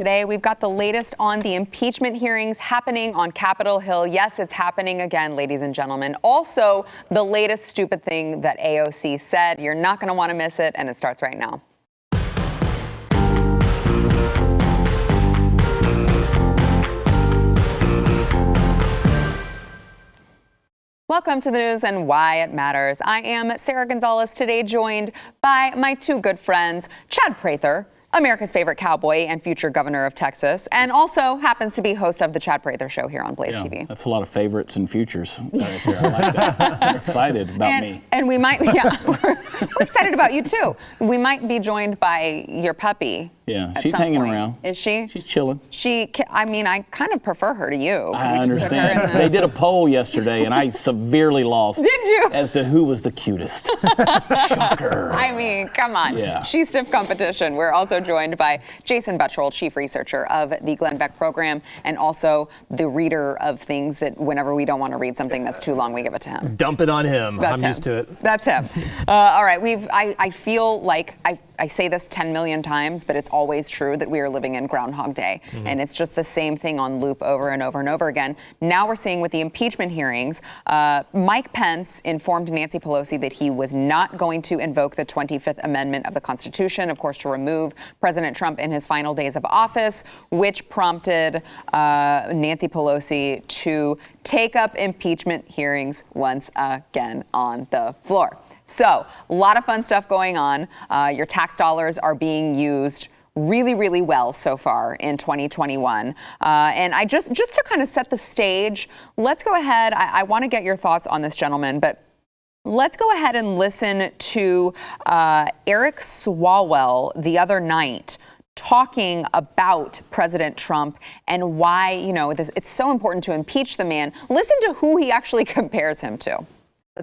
Today, we've got the latest on the impeachment hearings happening on Capitol Hill. Yes, it's happening again, ladies and gentlemen. Also, the latest stupid thing that AOC said. You're not going to want to miss it, and it starts right now. Welcome to the news and why it matters. I am Sarah Gonzalez, today joined by my two good friends, Chad Prather, America's favorite cowboy and future governor of Texas, and also happens to be host of the Chad Prather Show here on BlazeTV. That's a lot of favorites and futures right there. I like that. I'm excited about me. And we might, we're excited about you too. We might be joined by your puppy. Yeah, she's hanging around. Is she? She's chilling. I kind of prefer her to you. I understand. They did a poll yesterday, and I severely lost. Did you? As to who was the cutest. Shocker. I mean, come on. Yeah. She's stiff competition. We're also joined by Jason Buttrell, chief researcher of the Glenn Beck program, and also the reader of things that whenever we don't want to read something that's too long, we give it to him. Dump it on him. I'm used to it. That's him. All right. I feel like I say this 10 million times, but it's always true that we are living in Groundhog Day. Mm-hmm. And it's just the same thing on loop over and over and over again. Now we're seeing with the impeachment hearings, Mike Pence informed Nancy Pelosi that he was not going to invoke the 25th Amendment of the Constitution, of course, to remove President Trump in his final days of office, which prompted Nancy Pelosi to take up impeachment hearings once again on the floor. So, a lot of fun stuff going on. Your tax dollars are being used really, really well so far in 2021. And I just to kind of set the stage, let's go ahead. I want to get your thoughts on this, gentlemen, but let's go ahead and listen to Eric Swalwell the other night talking about President Trump and why, it's so important to impeach the man. Listen to who he actually compares him to.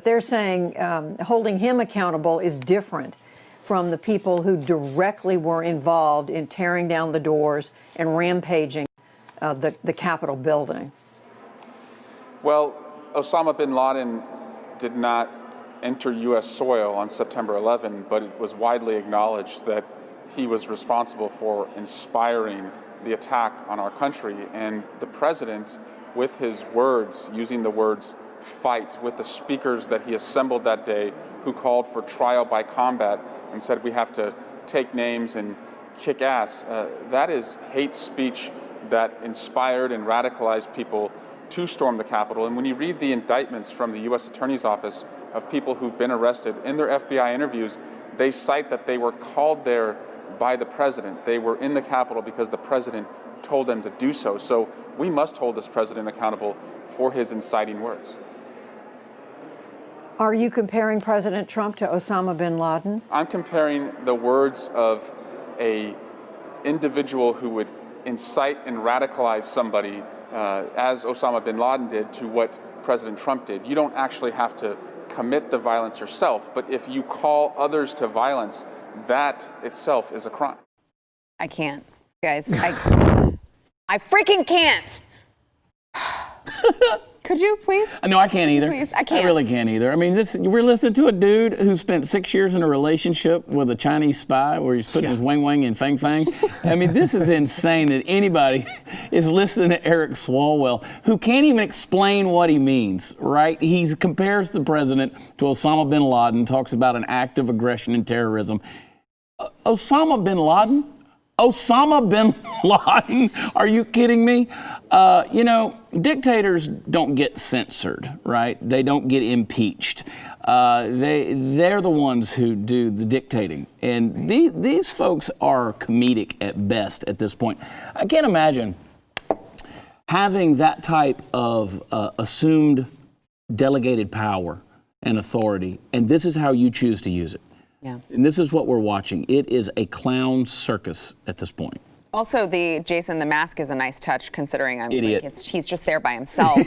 They're saying holding him accountable is different from the people who directly were involved in tearing down the doors and rampaging the Capitol building. Well, Osama bin Laden did not enter U.S. soil on September 11, but it was widely acknowledged that he was responsible for inspiring the attack on our country. And the president, with his words, using the words fight, with the speakers that he assembled that day who called for trial by combat and said we have to take names and kick ass. That is hate speech that inspired and radicalized people to storm the Capitol. And when you read the indictments from the U.S. Attorney's Office of people who've been arrested, in their FBI interviews, they cite that they were called there by the president. They were in the Capitol because the president told them to do so. So we must hold this president accountable for his inciting words. Are you comparing President Trump to Osama bin Laden? I'm comparing the words of a individual who would incite and radicalize somebody, as Osama bin Laden did, to what President Trump did. You don't actually have to commit the violence yourself, but if you call others to violence, that itself is a crime. I can't, guys. I freaking can't. Could you please? No, I can't either. Please, I can't. I really can't either. I mean, we're listening to a dude who spent 6 years in a relationship with a Chinese spy where he's putting his wang wang in fang fang. I mean, this is insane that anybody is listening to Eric Swalwell, who can't even explain what he means, right? He compares the president to Osama bin Laden, talks about an act of aggression and terrorism. Osama bin Laden? Osama bin Laden? Are you kidding me? Dictators don't get censored, right? They don't get impeached. They're the ones who do the dictating. And these folks are comedic at best at this point. I can't imagine having that type of assumed delegated power and authority, and this is how you choose to use it. Yeah. And this is what we're watching. It is a clown circus at this point. Also, the mask is a nice touch, considering he's just there by himself.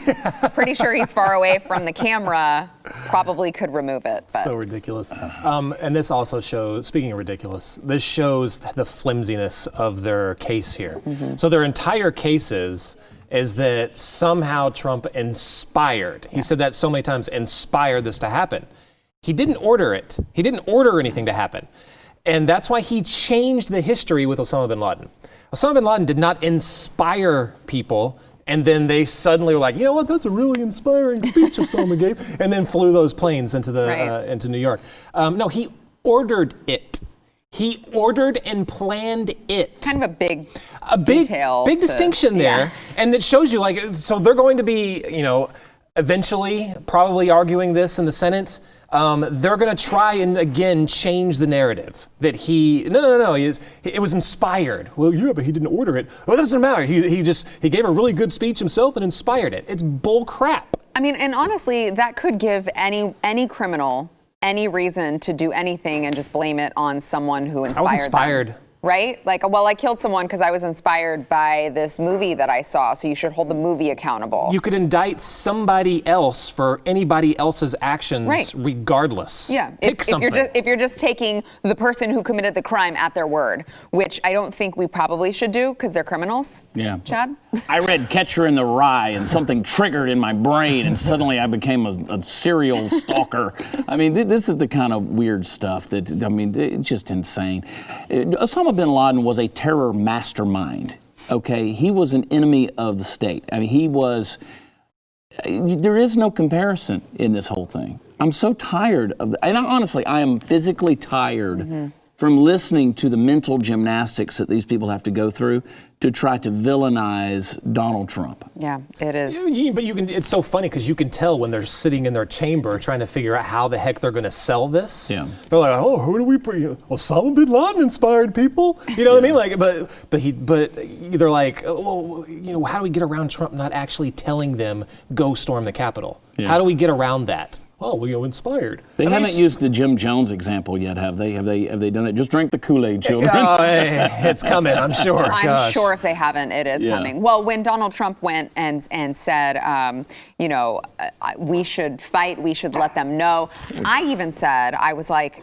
Pretty sure he's far away from the camera. Probably could remove it. But. So ridiculous. And this also shows, speaking of ridiculous, this shows the flimsiness of their case here. Mm-hmm. So their entire case is that somehow Trump inspired. He said that so many times, inspired this to happen. He didn't order it. He didn't order anything to happen. And that's why he changed the history with Osama bin Laden. Osama bin Laden did not inspire people, and then they suddenly were like, you know what, that's a really inspiring speech Osama gave, and then flew those planes into into New York. No, he ordered it. He ordered and planned it. Kind of a big distinction there. And it shows you, like, so they're going to be, eventually probably arguing this in the Senate. They're going to try and again change the narrative that it was inspired. Well, yeah, but he didn't order it. Well, it doesn't matter. He gave a really good speech himself and inspired it. It's bull crap. I mean, and honestly, that could give any criminal any reason to do anything and just blame it on someone who inspired them. I was inspired. Right? Like, well, I killed someone because I was inspired by this movie that I saw, so you should hold the movie accountable. You could indict somebody else for anybody else's actions, regardless. Yeah. Pick something. If you're just taking the person who committed the crime at their word, which I don't think we probably should do because they're criminals. Yeah. Chad? I read Catcher in the Rye and something triggered in my brain and suddenly I became a serial stalker. I mean, this is the kind of weird stuff that, I mean, it's just insane. Osama bin Laden was a terror mastermind, okay? He was an enemy of the state. I mean, there is no comparison in this whole thing. I'm so tired of, and honestly, I am physically tired from listening to the mental gymnastics that these people have to go through to try to villainize Donald Trump. Yeah, it is. But it's so funny because you can tell when they're sitting in their chamber trying to figure out how the heck they're going to sell this. Yeah. They're like, oh, who do we Osama bin Laden inspired people. You know what I mean? Like, but they're like, well, how do we get around Trump not actually telling them go storm the Capitol? Yeah. How do we get around that? Oh, well, inspired. They haven't used the Jim Jones example yet, have they? Have they done it? Just drink the Kool-Aid, children. Oh, it's coming, I'm sure. I'm sure if they haven't, it is coming. Well, when Donald Trump went and said, we should fight, we should let them know. I even said, I was like,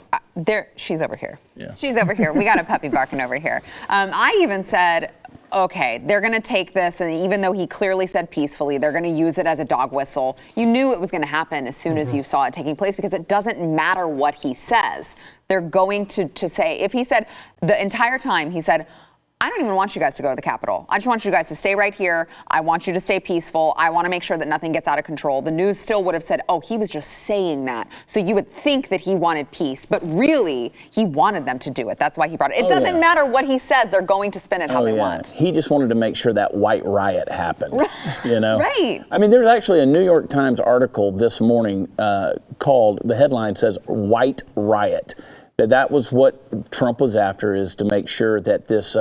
she's over here. Yeah. She's over here. We got a puppy barking over here. I even said, okay, they're going to take this, and even though he clearly said peacefully, they're going to use it as a dog whistle. You knew it was going to happen as soon as you saw it taking place because it doesn't matter what he says. They're going to say, if he said the entire time, he said, I don't even want you guys to go to the Capitol. I just want you guys to stay right here. I want you to stay peaceful. I want to make sure that nothing gets out of control. The news still would have said, oh, he was just saying that. So you would think that he wanted peace, but really he wanted them to do it. That's why he brought it. It doesn't matter what he says. They're going to spin it how they want. He just wanted to make sure that white riot happened, Right. I mean, there's actually a New York Times article this morning called, the headline says, White Riot. That was what Trump was after, is to make sure that this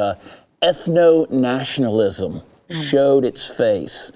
ethno-nationalism showed its face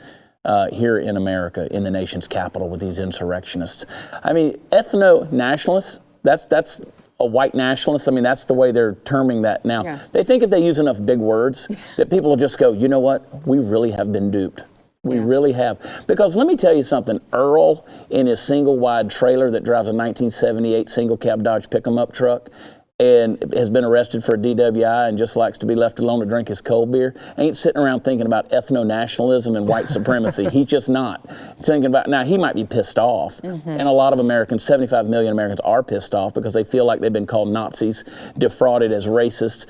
here in America, in the nation's capital, with these insurrectionists. I mean, ethno-nationalists, that's a white nationalist. I mean, that's the way they're terming that now. Yeah. They think if they use enough big words that people will just go, you know what, we really have been duped. We really have. Because let me tell you something, Earl in his single wide trailer that drives a 1978 single cab Dodge pick-em-up truck and has been arrested for a DWI and just likes to be left alone to drink his cold beer, ain't sitting around thinking about ethno-nationalism and white supremacy. He's just not thinking about, now he might be pissed off, and a lot of Americans, 75 million Americans, are pissed off because they feel like they've been called Nazis, defrauded as racists,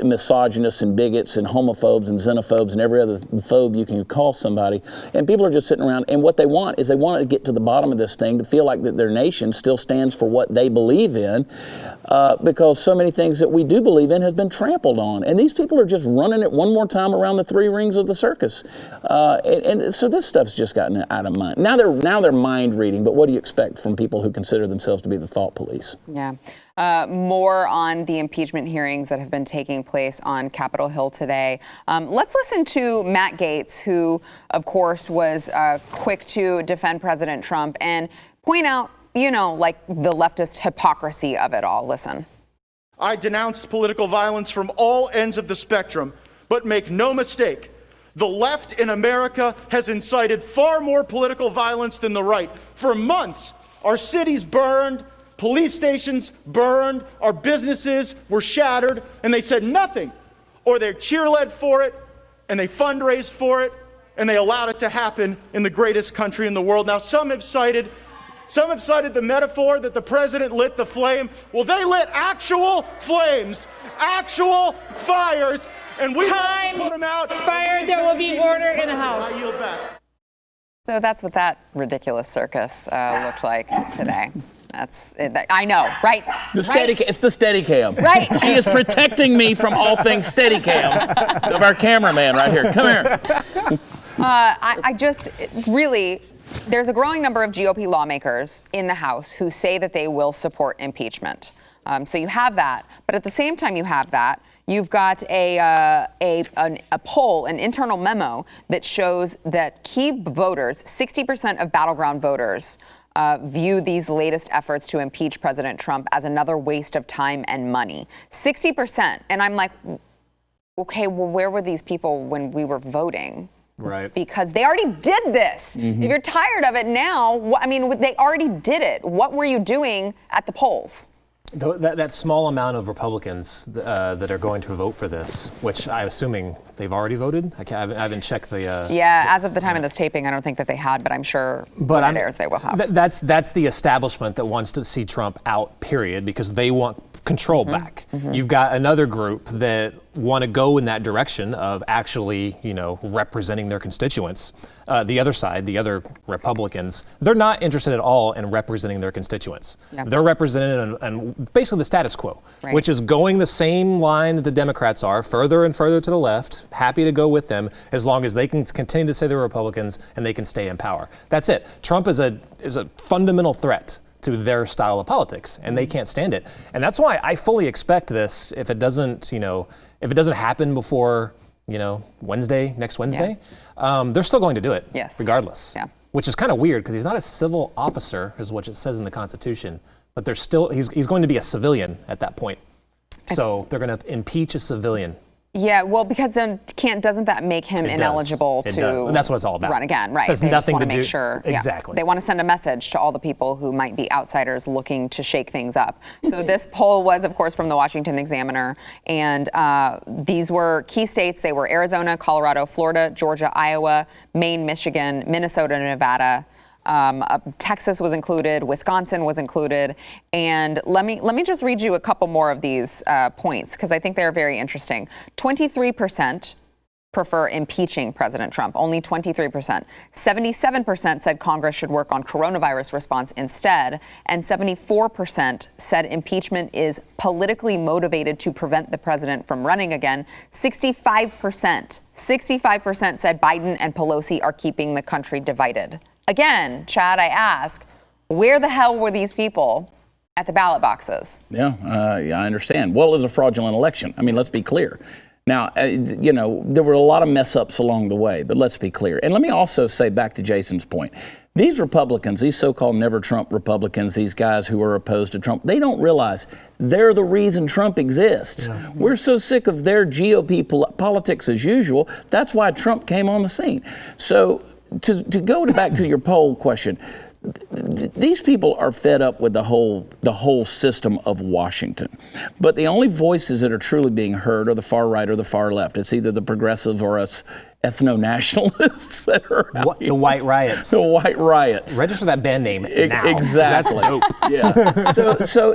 misogynists and bigots and homophobes and xenophobes and every other phobe you can call somebody. And people are just sitting around, and what they want is they want to get to the bottom of this thing, to feel like that their nation still stands for what they believe in, because so many things that we do believe in have been trampled on. And these people are just running it one more time around the three rings of the circus. And so this stuff's just gotten out of mind. Now they're mind reading, but what do you expect from people who consider themselves to be the thought police? Yeah. More on the impeachment hearings that have been taking place on Capitol Hill today. Let's listen to Matt Gaetz, who, of course, was quick to defend President Trump and point out, like the leftist hypocrisy of it all. Listen. I denounce political violence from all ends of the spectrum, but make no mistake, the left in America has incited far more political violence than the right. For months, our cities burned, police stations burned, our businesses were shattered, and they said nothing. Or they cheerled for it, and they fundraised for it, and they allowed it to happen in the greatest country in the world. Now, some have cited Some have cited the metaphor that the president lit the flame. Well, they lit actual flames, actual fires, and we put them out. Expired. There will be order in the House. I yield back. So that's what that ridiculous circus looked like today. That's it. I know, right? It's the Steadicam. Right. She is protecting me from all things Steadicam of our cameraman right here. Come here. I just really, there's a growing number of GOP lawmakers in the House who say that they will support impeachment. So you have that, but at the same time you have that, you've got a poll, an internal memo that shows that key voters, 60% of battleground voters, view these latest efforts to impeach President Trump as another waste of time and money. 60%. And I'm like, okay, well, where were these people when we were voting? Right. Because they already did this. If you're tired of it now, I mean, they already did it. What were you doing at the polls? That small amount of Republicans that are going to vote for this, which I'm assuming they've already voted. I haven't checked the. Yeah, as of the time of this taping, I don't think that they had, but I'm sure when it airs they will have. That's the establishment that wants to see Trump out, period, because they want control back. You've got another group that want to go in that direction of actually, representing their constituents. The other side, the other Republicans, they're not interested at all in representing their constituents. Yeah. They're represented in basically the status quo, which is going the same line that the Democrats are, further and further to the left, happy to go with them as long as they can continue to say they're Republicans and they can stay in power. That's it. Trump is a fundamental threat to their style of politics, and they can't stand it. And that's why I fully expect this, if it doesn't happen before, next Wednesday, they're still going to do it, regardless. Yeah. Which is kind of weird because he's not a civil officer, is what it says in the Constitution, but he's going to be a civilian at that point. So they're going to impeach a civilian. Yeah, well, because then doesn't that make him ineligible to That's what it's all about. Run again, right? It says they nothing just want to make do. Sure. Exactly. Yeah, they want to send a message to all the people who might be outsiders looking to shake things up. So this poll was, of course, from the Washington Examiner, and these were key states. They were Arizona, Colorado, Florida, Georgia, Iowa, Maine, Michigan, Minnesota, Nevada. Texas was included, Wisconsin was included, and let me just read you a couple more of these points because I think they're very interesting. 23% prefer impeaching President Trump, only 23%. 77% said Congress should work on coronavirus response instead, and 74% said impeachment is politically motivated to prevent the president from running again. 65% said Biden and Pelosi are keeping the country divided. Again, Chad, I ask, where the hell were these people at the ballot boxes? Yeah, I understand. Well, it was a fraudulent election. I mean, let's be clear. Now, there were a lot of mess ups along the way, but let's be clear. And let me also say back to Jason's point. These Republicans, these so-called never Trump Republicans, these guys who are opposed to Trump, they don't realize they're the reason Trump exists. Yeah. We're so sick of their GOP politics as usual. That's why Trump came on the scene. So to go back to your poll question, these people are fed up with the whole system of Washington. But the only voices that are truly being heard are the far right or the far left. It's either the progressives or us ethno-nationalists that are the white riots. The white riots. Register that band name now. Exactly. That's dope. Yeah. So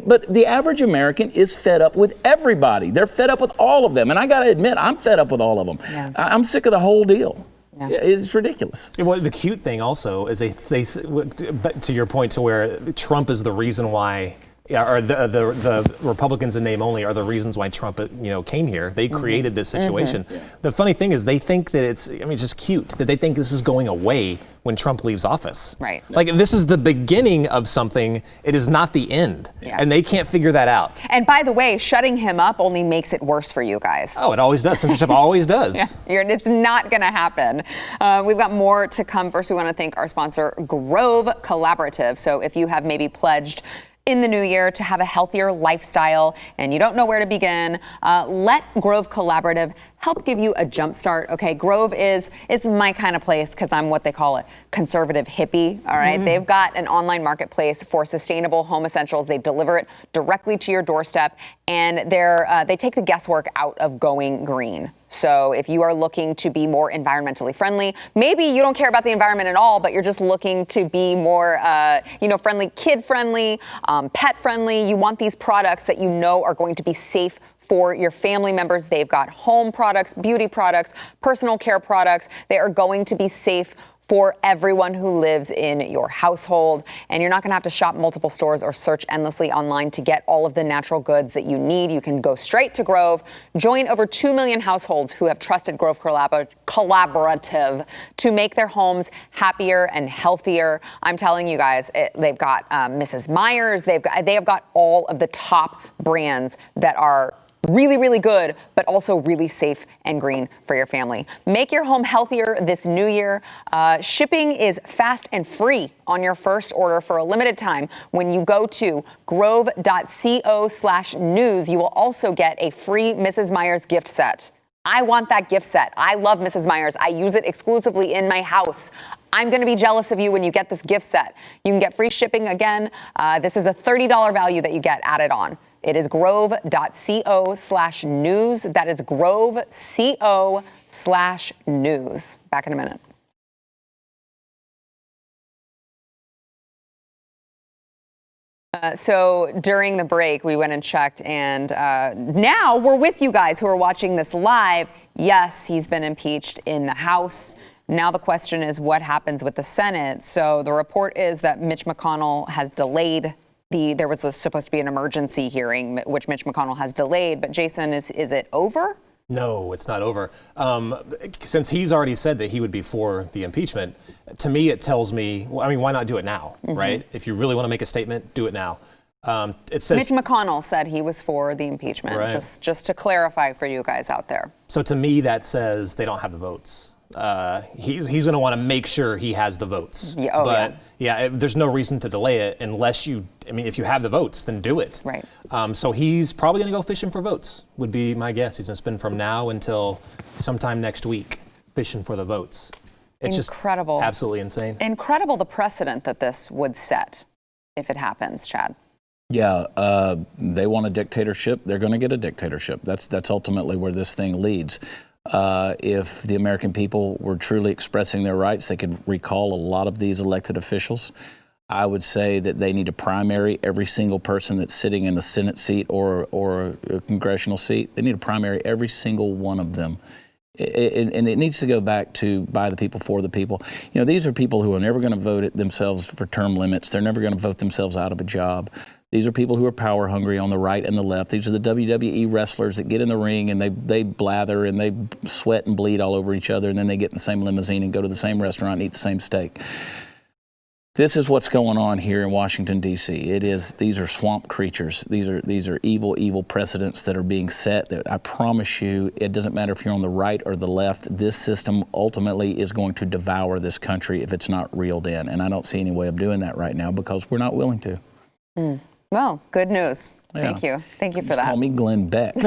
but the average American is fed up with everybody. They're fed up with all of them. And I got to admit, I'm fed up with all of them. Yeah. I'm sick of the whole deal. Yeah. It's ridiculous. Well, the cute thing also is to your point, to where Trump is the reason why, or the Republicans in name only are the reasons why Trump, came here. They created this situation. Mm-hmm. Yeah. The funny thing is they think that it's just cute that they think this is going away when Trump leaves office. Right. Like, this is the beginning of something. It is not the end. Yeah. And they can't figure that out. And by the way, shutting him up only makes it worse for you guys. Oh, it always does. Censorship always does. Yeah. It's not going to happen. We've got more to come. First, we want to thank our sponsor, Grove Collaborative. So if you have maybe pledged in the new year to have a healthier lifestyle and you don't know where to begin, let Grove Collaborative help give you a jump start. Okay, Grove it's my kind of place because I'm what they call a conservative hippie. All right, They've got an online marketplace for sustainable home essentials. They deliver it directly to your doorstep. and they take the guesswork out of going green. So if you are looking to be more environmentally friendly, maybe you don't care about the environment at all, but you're just looking to be more, friendly, kid friendly, pet friendly. You want these products that you know are going to be safe for your family members. They've got home products, beauty products, personal care products. They are going to be safe for everyone who lives in your household. And you're not gonna have to shop multiple stores or search endlessly online to get all of the natural goods that you need. You can go straight to Grove. Join over 2 million households who have trusted Grove Collaborative to make their homes happier and healthier. I'm telling you guys, they've got Mrs. Myers. They have got all of the top brands that are really, really good, but also really safe and green for your family. Make your home healthier this new year. Shipping is fast and free on your first order for a limited time. When you go to grove.co/news, you will also get a free Mrs. Myers gift set. I want that gift set. I love Mrs. Myers. I use it exclusively in my house. I'm going to be jealous of you when you get this gift set. You can get free shipping again. This is a $30 value that you get added on. It is grove.co/news. That is grove.co/news. Back in a minute. So during the break, we went and checked, and now we're with you guys who are watching this live. Yes, he's been impeached in the House. Now the question is what happens with the Senate. So the report is that Mitch McConnell has delayed there was supposed to be an emergency hearing, which Mitch McConnell has delayed. But Jason, is it over? No, it's not over. Since he's already said that he would be for the impeachment, to me it tells me, why not do it now, right? If you really want to make a statement, do it now. It says Mitch McConnell said he was for the impeachment, right. just to clarify for you guys out there. So to me, that says they don't have the votes. He's going to want to make sure he has the votes. Yeah, there's no reason to delay it unless if you have the votes, then do it. Right. So he's probably going to go fishing for votes, would be my guess. He's going to spend from now until sometime next week fishing for the votes. It's incredible. Just absolutely insane. Incredible the precedent that this would set if it happens, Chad. Yeah, they want a dictatorship. They're going to get a dictatorship. That's ultimately where this thing leads. If the American people were truly expressing their rights, they could recall a lot of these elected officials. I would say that they need to primary every single person that's sitting in the Senate seat or a congressional seat. They need to primary every single one of them. And it needs to go back to by the people, for the people. These are people who are never going to vote themselves for term limits. They're never going to vote themselves out of a job. These are people who are power hungry on the right and the left. These are the WWE wrestlers that get in the ring and they blather and they sweat and bleed all over each other, and then they get in the same limousine and go to the same restaurant and eat the same steak. This is what's going on here in Washington, D.C. These are swamp creatures. These are evil precedents that are being set that I promise you, it doesn't matter if you're on the right or the left, this system ultimately is going to devour this country if it's not reeled in. And I don't see any way of doing that right now because we're not willing to. Well, good news. Yeah. Thank you for Just that. call me Glenn Beck. All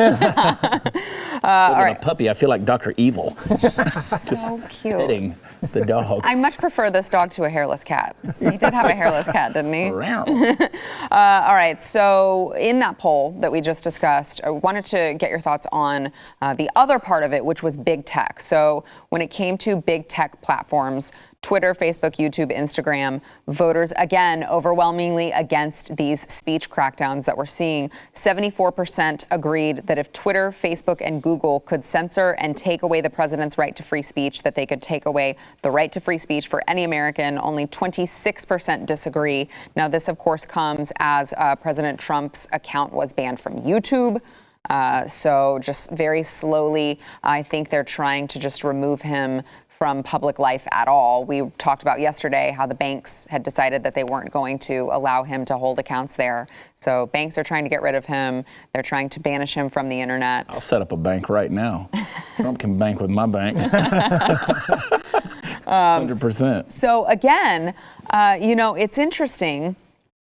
right. A puppy, I feel like Dr. Evil. So cute. Petting the dog. I much prefer this dog to a hairless cat. He did have a hairless cat, didn't he? All right. So in that poll that we just discussed, I wanted to get your thoughts on the other part of it, which was big tech. So when it came to big tech platforms, Twitter, Facebook, YouTube, Instagram, voters, again, overwhelmingly against these speech crackdowns that we're seeing. 74% agreed that if Twitter, Facebook, and Google could censor and take away the president's right to free speech, that they could take away the right to free speech for any American. Only 26% disagree. Now, this, of course, comes as President Trump's account was banned from YouTube. So just very slowly, I think they're trying to just remove him from public life at all. We talked about yesterday how the banks had decided that they weren't going to allow him to hold accounts there. So banks are trying to get rid of him. They're trying to banish him from the internet. I'll set up a bank right now. Trump can bank with my bank. 100%. So again, it's interesting.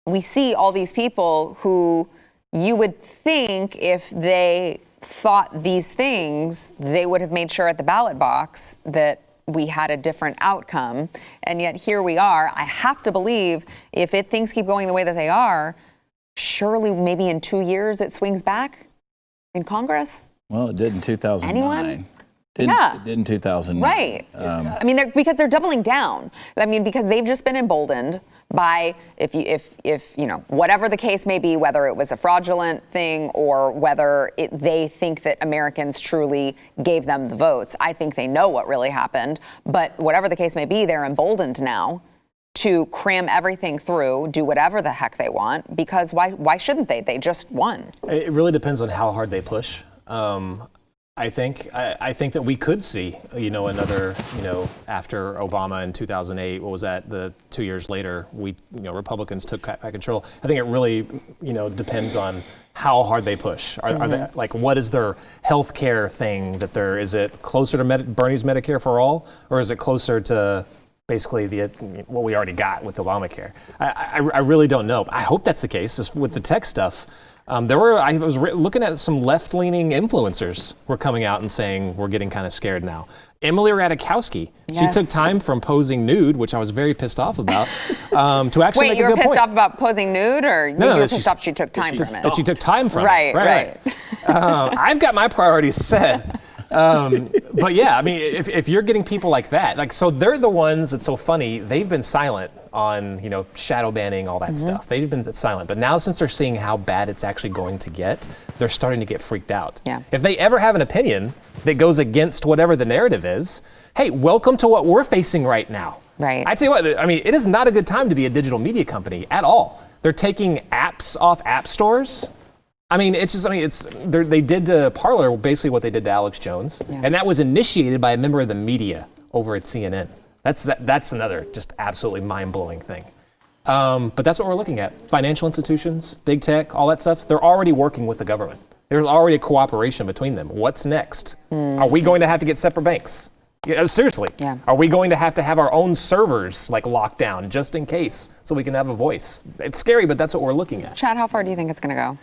We see all these people who you would think if they thought these things, they would have made sure at the ballot box that we had a different outcome. And yet here we are. I have to believe if things keep going the way that they are, surely maybe in 2 years it swings back in Congress? Well, it did in 2009. Anyone? It did in 2009. Right. I mean, because they're doubling down. I mean, because they've just been emboldened by if you know, whatever the case may be, whether it was a fraudulent thing or whether they think that Americans truly gave them the votes. I think they know what really happened. But whatever the case may be, they're emboldened now to cram everything through, do whatever the heck they want, because why shouldn't they? They just won. It really depends on how hard they push. I think that we could see, you know, another, you know, after Obama in 2008, what was that? The 2 years later, Republicans took back control. I think it really, you know, depends on how hard they push. Are they, like, what is their health care thing that is it closer to Bernie's Medicare for all, or is it closer to basically what we already got with Obamacare? I really don't know. I hope that's the case just with the tech stuff. I was looking at some left-leaning influencers were coming out and saying we're getting kind of scared now. Emily Ratajkowski, she took time from posing nude, which I was very pissed off about, to actually make a good point. Wait, you were pissed off about posing nude, or you were pissed off she took time from it? That she took time from it. Right. I've got my priorities set. But yeah, I mean, if you're getting people like that, like, so they're the ones, it's so funny, they've been silent on, you know, shadow banning, all that stuff. They've been silent. But now since they're seeing how bad it's actually going to get, they're starting to get freaked out. Yeah. If they ever have an opinion that goes against whatever the narrative is, hey, welcome to what we're facing right now. Right. I tell you what, I mean, it is not a good time to be a digital media company at all. They're taking apps off app stores. I mean, they did to Parler basically what they did to Alex Jones, and that was initiated by a member of the media over at CNN. That's another just absolutely mind-blowing thing. But that's what we're looking at. Financial institutions, big tech, all that stuff, they're already working with the government. There's already a cooperation between them. What's next? Are we going to have to get separate banks? Yeah, seriously. Yeah. Are we going to have our own servers like locked down just in case so we can have a voice? It's scary, but that's what we're looking at. Chad, how far do you think it's going to go?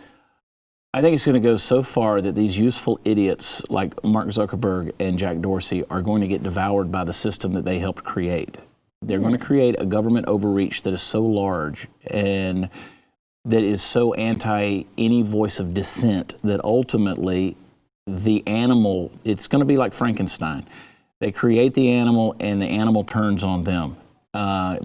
I think it's going to go so far that these useful idiots like Mark Zuckerberg and Jack Dorsey are going to get devoured by the system that they helped create. They're going to create a government overreach that is so large and that is so anti any voice of dissent that ultimately the animal, it's going to be like Frankenstein. They create the animal and the animal turns on them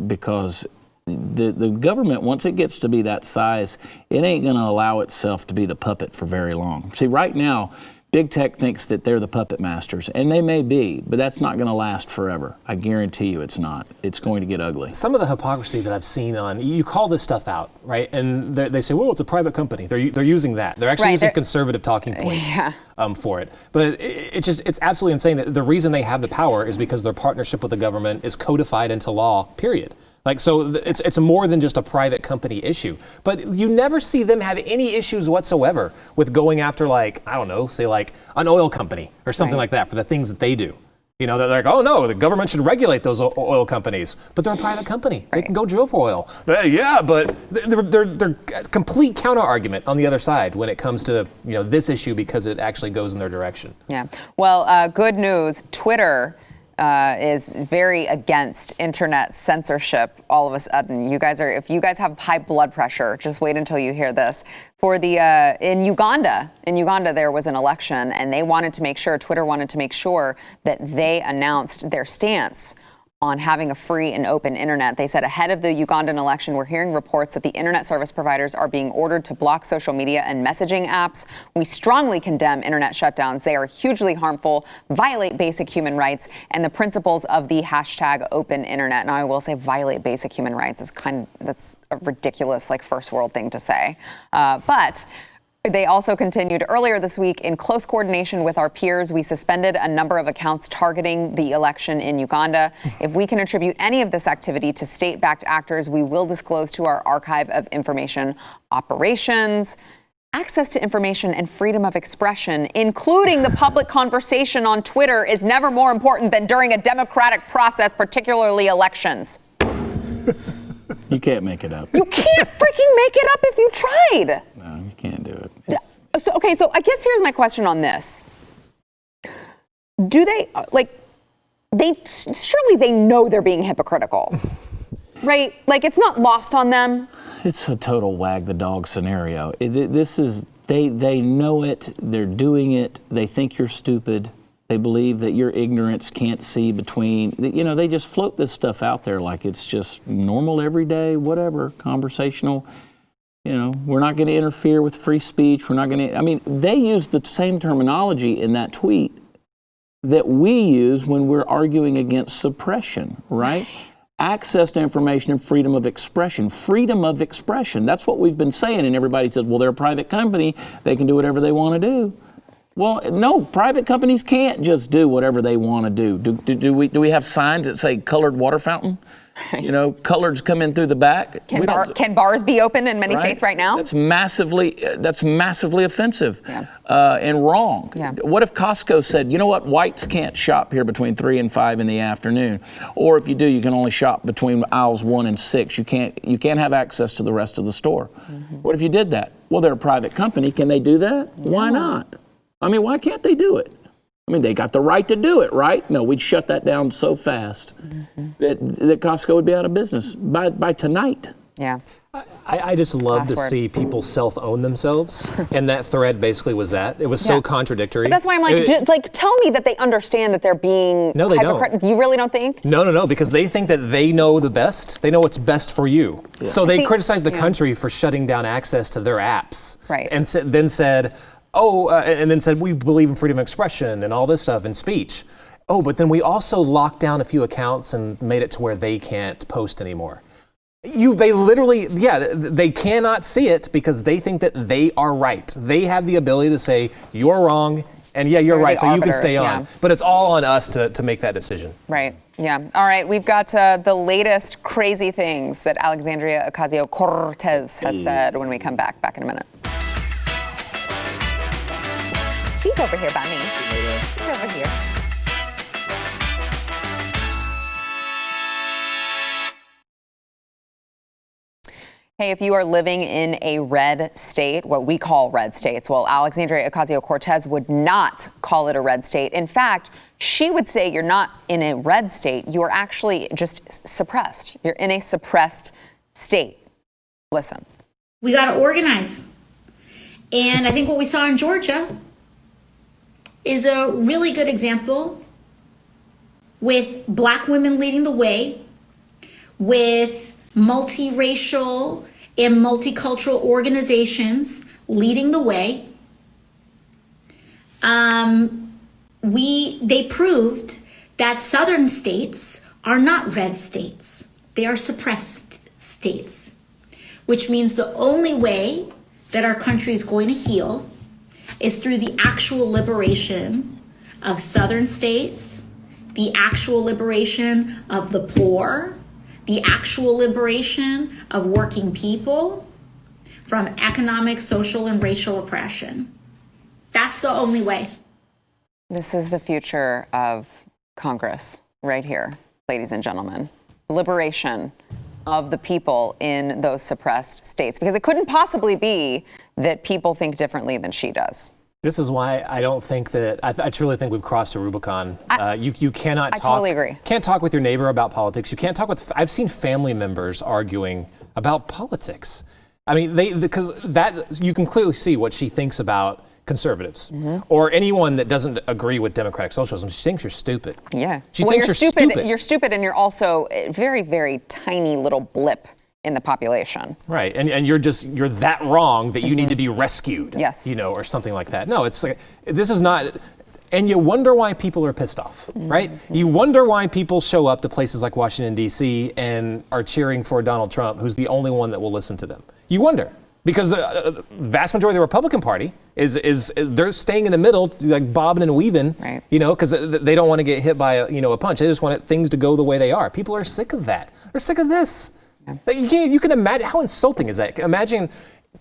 because the government, once it gets to be that size, it ain't going to allow itself to be the puppet for very long. See, right now, big tech thinks that they're the puppet masters, and they may be, but that's not going to last forever. I guarantee you it's not. It's going to get ugly. Some of the hypocrisy that I've seen you call this stuff out, right? And they say, well, it's a private company. They're using that. They're actually using conservative talking points for it. But it's absolutely insane that the reason they have the power is because their partnership with the government is codified into law, period. Like, so it's more than just a private company issue. But you never see them have any issues whatsoever with going after, like, I don't know, say like an oil company or something like that for the things that they do. You know, they're like, oh no, the government should regulate those oil companies, but they're a private company. They can go drill for oil. Yeah, but they're complete counter argument on the other side when it comes to, you know, this issue because it actually goes in their direction. Yeah. Well, good news. Twitter is very against internet censorship all of a sudden. If you guys have high blood pressure, just wait until you hear this. In Uganda there was an election, and Twitter wanted to make sure that they announced their stance on having a free and open internet. They said ahead of the Ugandan election, we're hearing reports that the internet service providers are being ordered to block social media and messaging apps. We strongly condemn internet shutdowns. They are hugely harmful, violate basic human rights and the principles of the hashtag open internet. Now, I will say violate basic human rights is that's a ridiculous, like, first world thing to say. But they also continued earlier this week in close coordination with our peers. We suspended a number of accounts targeting the election in Uganda. If we can attribute any of this activity to state-backed actors, we will disclose to our archive of information operations. Access to information and freedom of expression, including the public conversation on Twitter, is never more important than during a democratic process, particularly elections. You can't make it up. You can't freaking make it up if you tried. No, you can't do it. So I guess here's my question on this. Do they, surely they know they're being hypocritical, right? Like, it's not lost on them It's a total wag the dog scenario. This is, they know it, they're doing it, they think you're stupid, they believe that your ignorance can't see between, they just float this stuff out there like it's just normal, everyday, whatever, conversational. We're not going to interfere with free speech. We're not going to, they use the same terminology in that tweet that we use when we're arguing against suppression, right? Access to information and freedom of expression. Freedom of expression. That's what we've been saying. And everybody says, well, they're a private company. They can do whatever they want to do. Well, no, private companies can't just do whatever they want to do. Do we have signs that say colored water fountain? Coloreds come in through the back. Can bars be open in many states right now? That's massively offensive and wrong. Yeah. What if Costco said, you know what, whites can't shop here between 3 and 5 in the afternoon, or if you do, you can only shop between aisles 1 and 6. You can't have access to the rest of the store. Mm-hmm. What if you did that? Well, they're a private company. Can they do that? No. Why not? Why can't they do it? They got the right to do it, right? No, we'd shut that down so fast that Costco would be out of business by tonight. Yeah. I just love to see people self-own themselves, and that thread basically was that. It was so contradictory. But that's why I'm like, tell me that they understand that they're being No, they don't. You really don't think? No, because they think that they know the best. They know what's best for you. Yeah. So they criticize the country for shutting down access to their apps. Right. And then said, we believe in freedom of expression and all this stuff and speech. Oh, but then we also locked down a few accounts and made it to where they can't post anymore. They cannot see it because they think that they are right. They have the ability to say, you're wrong, and you're right, so you can stay on. Yeah. But it's all on us to make that decision. Right, yeah. All right, we've got the latest crazy things that Alexandria Ocasio-Cortez has said when we come back in a minute. She's over here by me. She's over here. Hey, if you are living in a red state, what we call red states, well, Alexandria Ocasio-Cortez would not call it a red state. In fact, she would say you're not in a red state. You are actually just suppressed. You're in a suppressed state. Listen. We got to organize. And I think what we saw in Georgia is a really good example with Black women leading the way, with multiracial and multicultural organizations leading the way. They proved that southern states are not red states. They are suppressed states, which means the only way that our country is going to heal is through the actual liberation of southern states, the actual liberation of the poor, the actual liberation of working people from economic, social, and racial oppression. That's the only way. This is the future of Congress right here, ladies and gentlemen. Liberation of the people in those suppressed states, because it couldn't possibly be that people think differently than she does. This is why I don't think that, I truly think we've crossed a Rubicon. You cannot talk. I totally agree. Can't talk with your neighbor about politics. You can't talk with, I've seen family members arguing about politics. Because you can clearly see what she thinks about conservatives or anyone that doesn't agree with democratic socialism. She thinks you're stupid. Yeah. She thinks you're stupid. You're stupid, and you're also a very, very tiny little blip in the population. Right, and you're that wrong that you need to be rescued. Yes. Or something like that. No, it's like, this is not, and you wonder why people are pissed off, right? You wonder why people show up to places like Washington, D.C. and are cheering for Donald Trump, who's the only one that will listen to them. You wonder. Because the vast majority of the Republican Party is they're staying in the middle, like bobbing and weaving, right. Because they don't want to get hit by a punch. They just want things to go the way they are. People are sick of that. They're sick of this. Yeah. Like, you can imagine how insulting is that? Imagine,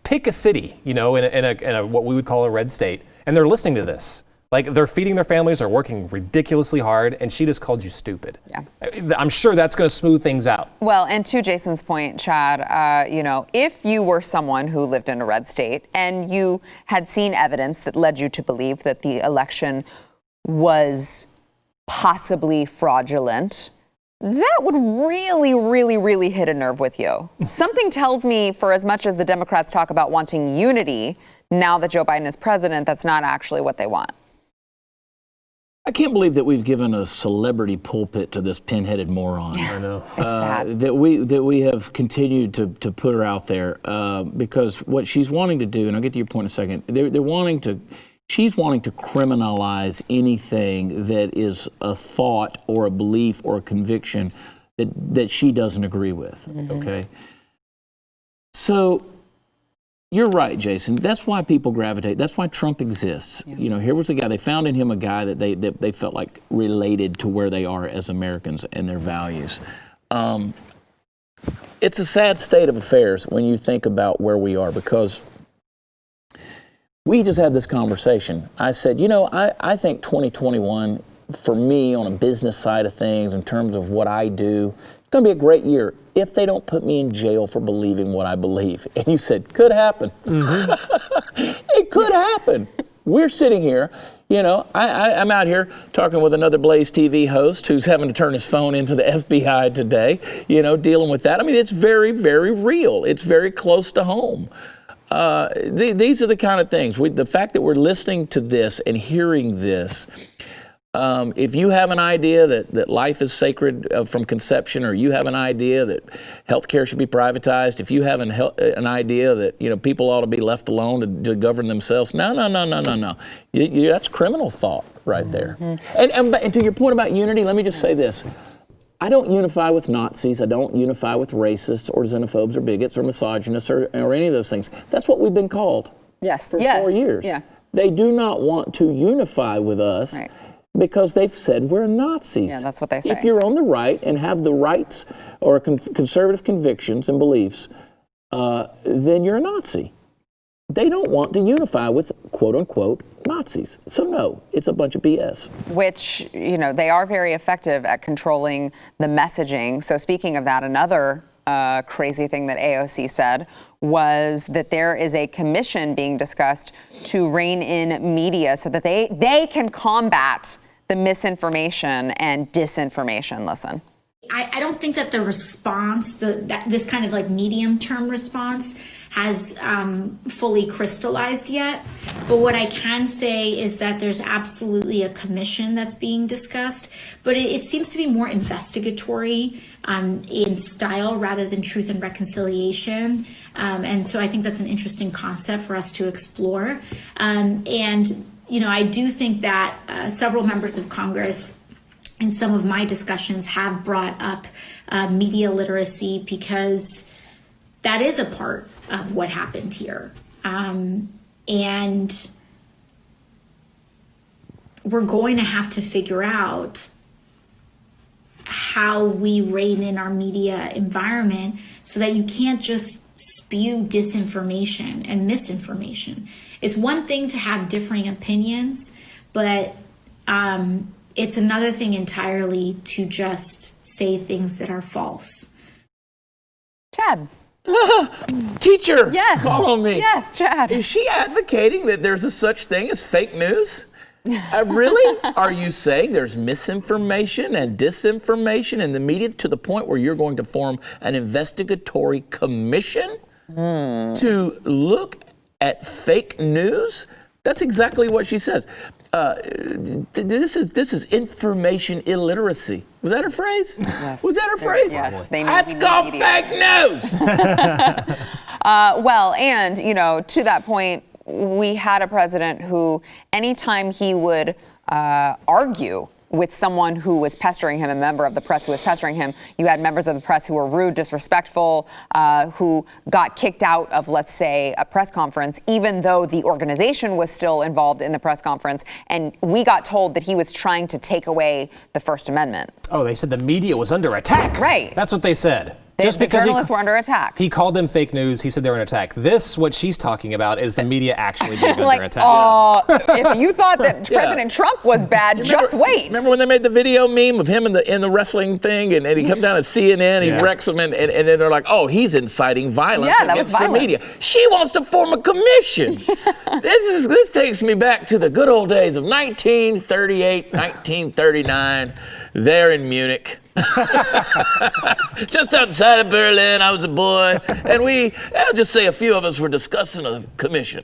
pick a city, in a what we would call a red state, and they're listening to this. Like, they're feeding their families, they're working ridiculously hard, and she just called you stupid. Yeah. I'm sure that's going to smooth things out. Well, and to Jason's point, Chad, if you were someone who lived in a red state and you had seen evidence that led you to believe that the election was possibly fraudulent, that would really, really, really hit a nerve with you. Something tells me, for as much as the Democrats talk about wanting unity, now that Joe Biden is president, that's not actually what they want. I can't believe that we've given a celebrity pulpit to this pinheaded moron. I know. It's sad. That we have continued to put her out there because what she's wanting to do, and I'll get to your point in a second, she's wanting to criminalize anything that is a thought or a belief or a conviction that she doesn't agree with. Okay, so. You're right, Jason. That's why people gravitate. That's why Trump exists. Yeah. You know, here was a guy, they found in him a guy that they felt like related to where they are as Americans and their values. It's a sad state of affairs when you think about where we are, because we just had this conversation. I said, you know, I think 2021, for me on a business side of things, in terms of what I do, it's going to be a great year if they don't put me in jail for believing what I believe. And you said, could happen. It could happen. We're sitting here, you know, I'm out here talking with another BlazeTV host who's having to turn his phone into the FBI today, you know, dealing with that. I mean, it's very, very real. It's very close to home. These are the kind of things. The fact that we're listening to this and hearing this, if you have an idea that life is sacred from conception, or you have an idea that healthcare should be privatized, if you have an idea that, you know, people ought to be left alone to govern themselves, no. That's criminal thought right there. And to your point about unity, let me just say this. I don't unify with Nazis. I don't unify with racists or xenophobes or bigots or misogynists or any of those things. That's what we've been called for 4 years. Yeah. They do not want to unify with us. Right. Because they've said we're Nazis. Yeah, that's what they say. If you're on the right and have the rights or conservative convictions and beliefs, then you're a Nazi. They don't want to unify with quote unquote Nazis. So no, it's a bunch of BS. Which, you know, they are very effective at controlling the messaging. So speaking of that, another crazy thing that AOC said was that there is a commission being discussed to rein in media so that they can combat the misinformation and disinformation. Listen. I don't think that the response, this kind of like medium-term response, has fully crystallized yet. But what I can say is that there's absolutely a commission that's being discussed, but it seems to be more investigatory in style rather than truth and reconciliation. And so I think that's an interesting concept for us to explore. And, you know, I do think that several members of Congress in some of my discussions have brought up media literacy, because that is a part of what happened here. And we're going to have to figure out how we rein in our media environment so that you can't just spew disinformation and misinformation. It's one thing to have differing opinions, but it's another thing entirely to just say things that are false. Chad. Teacher, yes. Call on me. Yes, Chad. Is she advocating that there's a such thing as fake news? Really? Are you saying there's misinformation and disinformation in the media to the point where you're going to form an investigatory commission to look at fake news? That's exactly what she says. This is information illiteracy. Was that her phrase? Yes. Was that her phrase? Yes. That's called fake news. Well, and, you know, to that point, we had a president who, anytime he would argue with someone who was pestering him, a member of the press who was pestering him, you had members of the press who were rude, disrespectful, who got kicked out of, let's say, a press conference, even though the organization was still involved in the press conference. And we got told that he was trying to take away the First Amendment. Oh, they said the media was under attack. Right. That's what they said. Just because journalists were under attack. He called them fake news. He said they were under attack. This, what she's talking about, is the media actually being like, under attack. If you thought that President Trump was bad, just wait. Remember when they made the video meme of him in the wrestling thing, and he comes down to CNN, he wrecks them, and then they're like, oh, he's inciting violence against the media. She wants to form a commission. This takes me back to the good old days of 1938, 1939. there in Munich. Just outside of Berlin, I was a boy, and I'll just say a few of us were discussing a commission.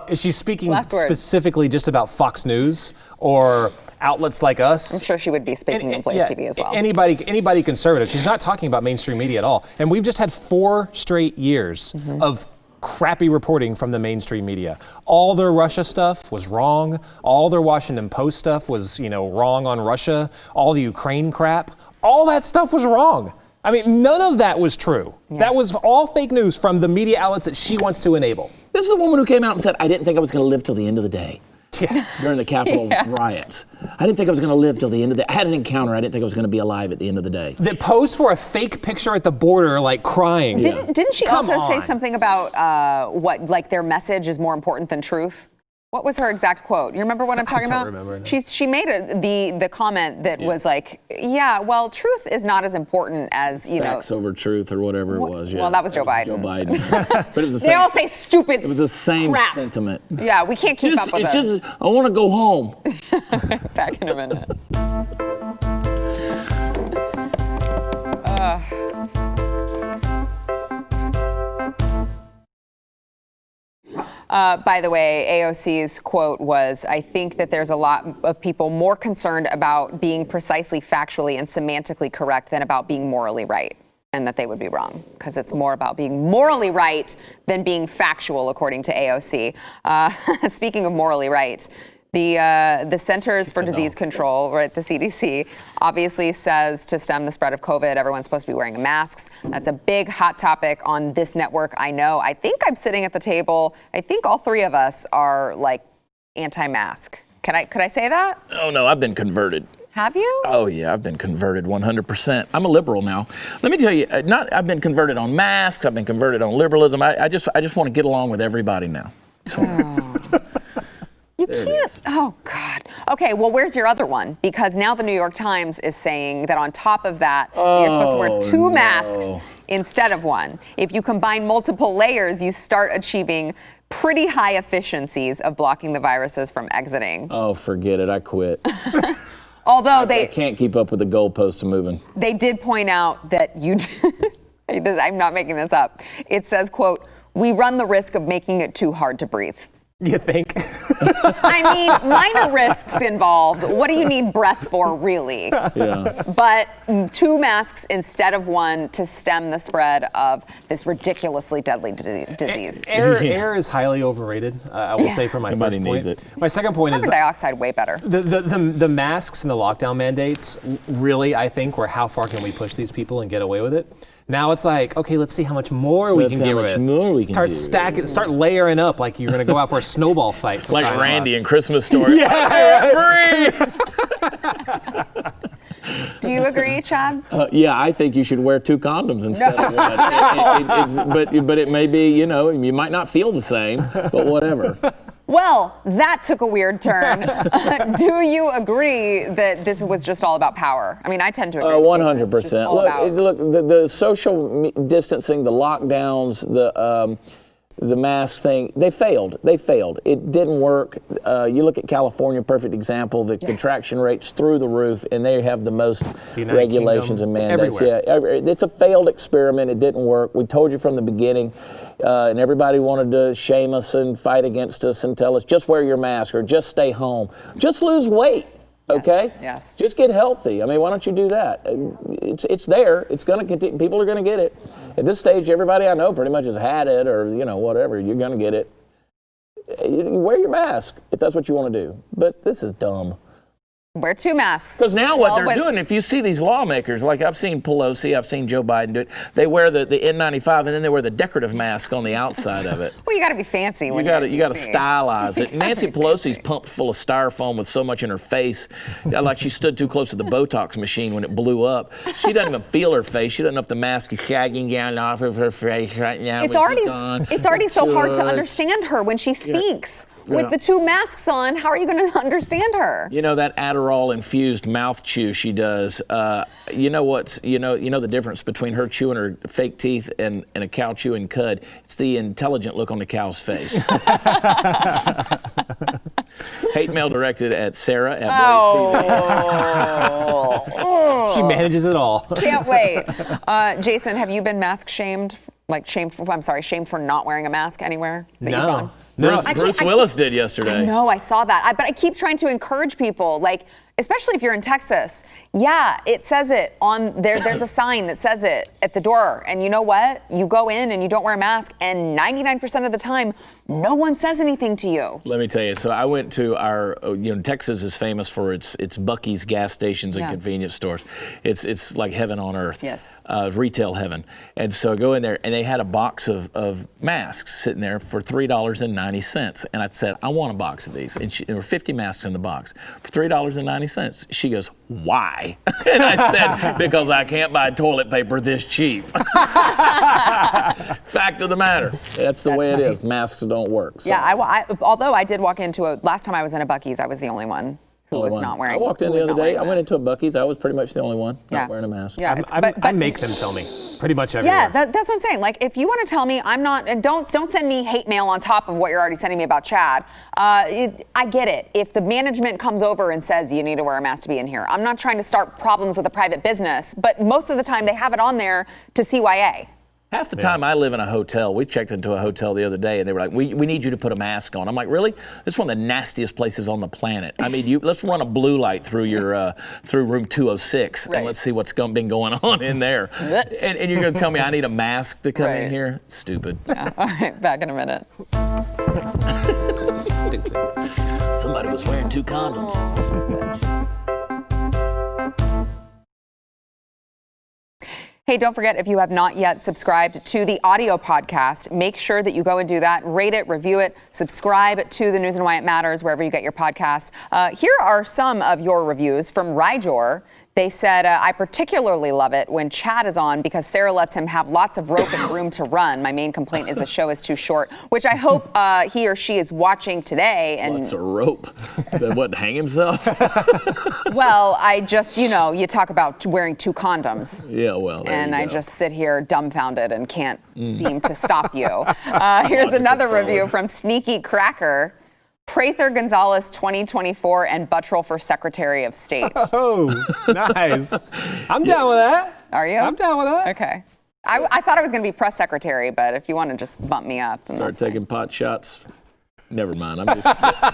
Is she speaking specifically just about Fox News or outlets like us? I'm sure she would be speaking in BlazeTV as well. Anybody conservative. She's not talking about mainstream media at all. And we've just had 4 straight years of crappy reporting from the mainstream media. All their Russia stuff was wrong. All their Washington Post stuff was, wrong on Russia. All the Ukraine crap. All that stuff was wrong. I mean, none of that was true. Yeah. That was all fake news from the media outlets that she wants to enable. This is the woman who came out and said, I didn't think I was going to live till the end of the day. Yeah. During the Capitol riots. I didn't think I was going to live till the end of the day. I had an encounter. I didn't think I was going to be alive at the end of the day. The pose for a fake picture at the border, like crying. Didn't she also say something about what their message is more important than truth? What was her exact quote? You remember what I'm talking about? Remember. She made the comment that was like, well, truth is not as important as, Facts over truth or whatever it was. Yeah. Well, that was Joe Biden. Joe Biden. But it was the same. They all say stupid. It was the same crap. sentiment. Yeah, we can't keep up with it. It's just, I want to go home. Back in a minute. By the way, AOC's quote was, I think that there's a lot of people more concerned about being precisely factually and semantically correct than about being morally right, and that they would be wrong, because it's more about being morally right than being factual, according to AOC. Speaking of morally right, the Centers for Disease Control, right, the CDC, obviously says to stem the spread of COVID, everyone's supposed to be wearing masks. That's a big hot topic on this network. I know. I think I'm sitting at the table. I think all 3 of us are like anti-mask. Could I say that? Oh no, I've been converted. Have you? Oh yeah, I've been converted 100%. I'm a liberal now. Let me tell you, I've been converted on masks. I've been converted on liberalism. I just want to get along with everybody now. You can't. Oh, God. Okay, well, where's your other one? Because now the New York Times is saying that on top of that, you're supposed to wear 2 masks instead of 1. If you combine multiple layers, you start achieving pretty high efficiencies of blocking the viruses from exiting. Oh, forget it. I quit. Although I can't keep up with the goalposts moving. They did point out that I'm not making this up. It says, quote, we run the risk of making it too hard to breathe. You think? I mean, minor risks involved. What do you need breath for, really? Yeah. But 2 masks instead of 1 to stem the spread of this ridiculously deadly disease. Air is highly overrated, I will say, for my Nobody first point. needs it. My second point Carbon dioxide, way better. The masks and the lockdown mandates really, I think, were how far can we push these people and get away with it? Now it's like, okay, let's see how much more we can get with it. Start layering up like you're going to go out for a snowball fight. Like Randy in Christmas Story. Yeah, Do you agree, Chad? Yeah, I think you should wear 2 condoms instead of 1. But it may be, you might not feel the same, but whatever. Well, that took a weird turn. Do you agree that this was just all about power? I mean, I tend to agree. 100%. Look, the social distancing, the lockdowns, the mask thing, they failed. It didn't work. You look at California, perfect example. The contraction rates through the roof, and they have the most regulations and mandates. Everywhere. Yeah, it's a failed experiment. It didn't work. We told you from the beginning. And everybody wanted to shame us and fight against us and tell us, just wear your mask or just stay home. Just lose weight, okay? Yes. Just get healthy. I mean, why don't you do that? It's there. It's going to continue. People are going to get it. At this stage, everybody I know pretty much has had it or, whatever. You're going to get it. You wear your mask if that's what you want to do. But this is dumb. Wear 2 masks. Because now what they're doing, if you see these lawmakers, like I've seen Pelosi, I've seen Joe Biden do it, they wear the N95 and then they wear the decorative mask on the outside of it. Well, you got to be fancy. You got to stylize it. Nancy Pelosi's pumped full of styrofoam with so much in her face, like she stood too close to the Botox machine when it blew up. She doesn't even feel her face. She doesn't know if the mask is sagging down off of her face right now. It's already so hard to understand her when she speaks. Yeah. With the 2 masks on, how are you going to understand her? That Adderall-infused mouth chew she does. You know the difference between her chewing her fake teeth and a cow chewing cud? It's the intelligent look on the cow's face. Hate mail directed at Sarah at BlazeTV. Oh. She manages it all. Can't wait. Jason, have you been mask shamed? Shamed for not wearing a mask anywhere that you've gone? No. Bruce Willis did yesterday. I know, I saw that. But I keep trying to encourage people, especially if you're in Texas. Yeah, it says it on there. There's a sign that says it at the door. And you know what? You go in and you don't wear a mask, and 99% of the time, no one says anything to you. Let me tell you. So I went to our, Texas is famous for its Buc-ee's gas stations and convenience stores. It's like heaven on earth. Yes. Retail heaven. And so I go in there, and they had a box of masks sitting there for $3.90. And I said, I want a box of these. And there were 50 masks in the box for $3.90. She goes, why? And I said, because I can't buy toilet paper this cheap. Fact of the matter. That's way funny. it is. Masks don't work. So. Yeah, although I did walk into last time I was in a Buc-ee's, I was the only one who was not wearing. I walked in the other day. I went into a Buc-ee's. I was pretty much the only one not wearing a mask. Yeah, I make them tell me pretty much everywhere. Yeah, that's what I'm saying. If you want to tell me I'm not, and don't send me hate mail on top of what you're already sending me about Chad. I get it. If the management comes over and says you need to wear a mask to be in here, I'm not trying to start problems with a private business, but most of the time they have it on there to CYA. Half the time I live in a hotel. We checked into a hotel the other day, and they were like, we need you to put a mask on. I'm like, really? This is one of the nastiest places on the planet. I mean, let's run a blue light through your through room 206, and let's see what's been going on in there. and you're going to tell me I need a mask to come in here? Stupid. Yeah. All right, back in a minute. Stupid. Somebody was wearing 2 condoms. Hey, don't forget, if you have not yet subscribed to the audio podcast, make sure that you go and do that. Rate it, review it, subscribe to the News and Why It Matters wherever you get your podcasts. Here are some of your reviews from Riot. They said, I particularly love it when Chad is on because Sarah lets him have lots of rope and room to run. My main complaint is the show is too short, which I hope he or she is watching today. And lots of rope. What, hang himself? Well, I just, you talk about wearing 2 condoms. Yeah, well, and I just sit here dumbfounded and can't seem to stop you. Here's another review from Sneaky Cracker. Prather Gonzalez 2024 and Buttrell for Secretary of State. Oh, nice. I'm down with that. Are you? I'm down with that. Okay. I thought I was going to be press secretary, but if you want to just bump me up. Start taking pot shots. Never mind. Never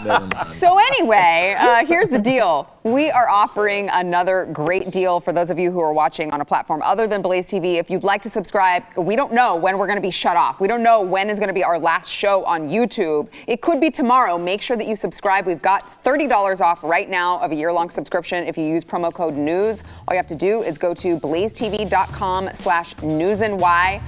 mind. So anyway, here's the deal. We are offering another great deal for those of you who are watching on a platform other than BlazeTV. If you'd like to subscribe, we don't know when we're going to be shut off. We don't know when is going to be our last show on YouTube. It could be tomorrow. Make sure that you subscribe. We've got $30 off right now of a year-long subscription if you use promo code NEWS. All you have to do is go to blazetv.com/newsandwhy.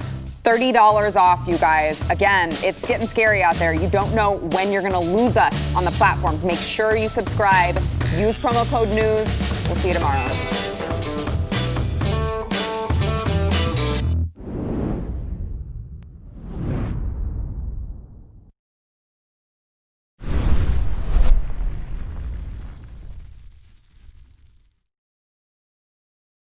$30 off, you guys. Again, it's getting scary out there. You don't know when you're going to lose us on the platforms. Make sure you subscribe. Use promo code NEWS. We'll see you tomorrow.